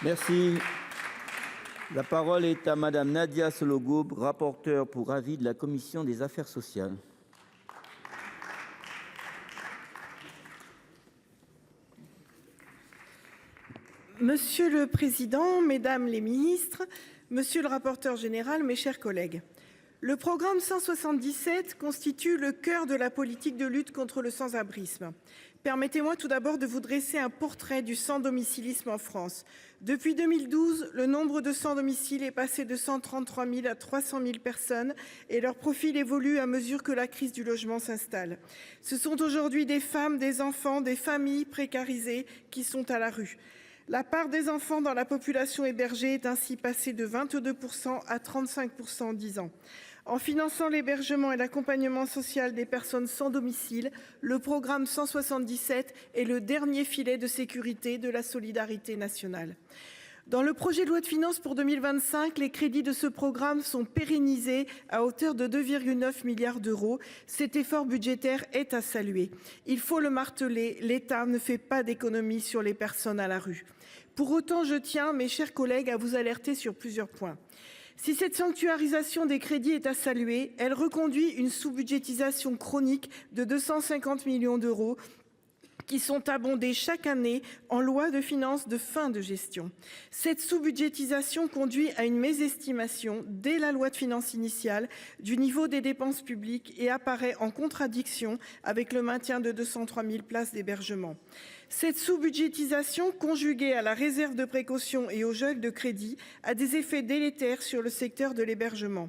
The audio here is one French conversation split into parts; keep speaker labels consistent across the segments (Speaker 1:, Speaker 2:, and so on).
Speaker 1: Merci. La parole est à Madame Nadia Sollogoub, rapporteure pour avis de la commission des affaires sociales.
Speaker 2: Monsieur le président, mesdames les ministres, monsieur le rapporteur général, mes chers collègues, le programme 177 constitue le cœur de la politique de lutte contre le sans-abrisme. Permettez-moi tout d'abord de vous dresser un portrait du sans-domicilisme en France. Depuis 2012, le nombre de sans-domicile est passé de 133 000 à 300 000 personnes et leur profil évolue à mesure que la crise du logement s'installe. Ce sont aujourd'hui des femmes, des enfants, des familles précarisées qui sont à la rue. La part des enfants dans la population hébergée est ainsi passée de 22% à 35% en 10 ans. En finançant l'hébergement et l'accompagnement social des personnes sans domicile, le programme 177 est le dernier filet de sécurité de la solidarité nationale. Dans le projet de loi de finances pour 2025, les crédits de ce programme sont pérennisés à hauteur de 2,9 milliards d'euros. Cet effort budgétaire est à saluer. Il faut le marteler, l'État ne fait pas d'économies sur les personnes à la rue. Pour autant, je tiens, mes chers collègues, à vous alerter sur plusieurs points. Si cette sanctuarisation des crédits est à saluer, elle reconduit une sous-budgétisation chronique de 250 millions d'euros qui sont abondés chaque année en loi de finances de fin de gestion. Cette sous-budgétisation conduit à une mésestimation, dès la loi de finances initiale, du niveau des dépenses publiques et apparaît en contradiction avec le maintien de 203 000 places d'hébergement. Cette sous-budgétisation, conjuguée à la réserve de précaution et au gel de crédit, a des effets délétères sur le secteur de l'hébergement.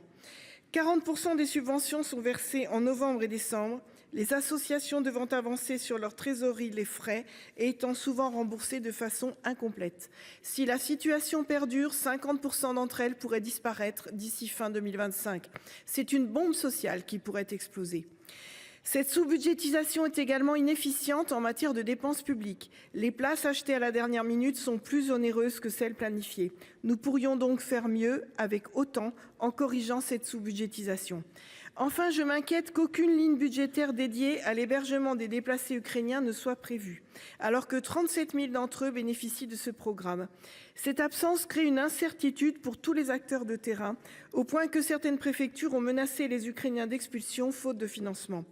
Speaker 2: 40% des subventions sont versées en novembre et décembre, les associations devant avancer sur leur trésorerie les frais et étant souvent remboursées de façon incomplète. Si la situation perdure, 50% d'entre elles pourraient disparaître d'ici fin 2025. C'est une bombe sociale qui pourrait exploser. Cette sous-budgétisation est également inefficiente en matière de dépenses publiques. Les places achetées à la dernière minute sont plus onéreuses que celles planifiées. Nous pourrions donc faire mieux avec autant en corrigeant cette sous-budgétisation. Enfin, je m'inquiète qu'aucune ligne budgétaire dédiée à l'hébergement des déplacés ukrainiens ne soit prévue, alors que 37 000 d'entre eux bénéficient de ce programme. Cette absence crée une incertitude pour tous les acteurs de terrain, au point que certaines préfectures ont menacé les Ukrainiens d'expulsion faute de financement.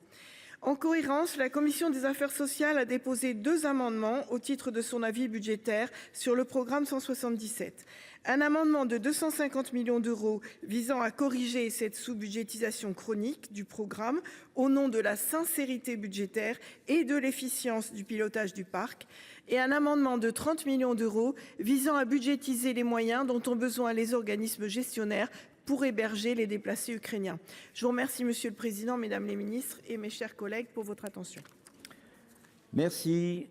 Speaker 2: En cohérence, la commission des affaires sociales a déposé 2 amendements au titre de son avis budgétaire sur le programme 177. Un amendement de 250 millions d'euros visant à corriger cette sous-budgétisation chronique du programme au nom de la sincérité budgétaire et de l'efficience du pilotage du parc, et un amendement de 30 millions d'euros visant à budgétiser les moyens dont ont besoin les organismes gestionnaires pour héberger les déplacés ukrainiens. Je vous remercie, Monsieur le Président, Mesdames les ministres et mes chers collègues, pour votre attention.
Speaker 1: Merci.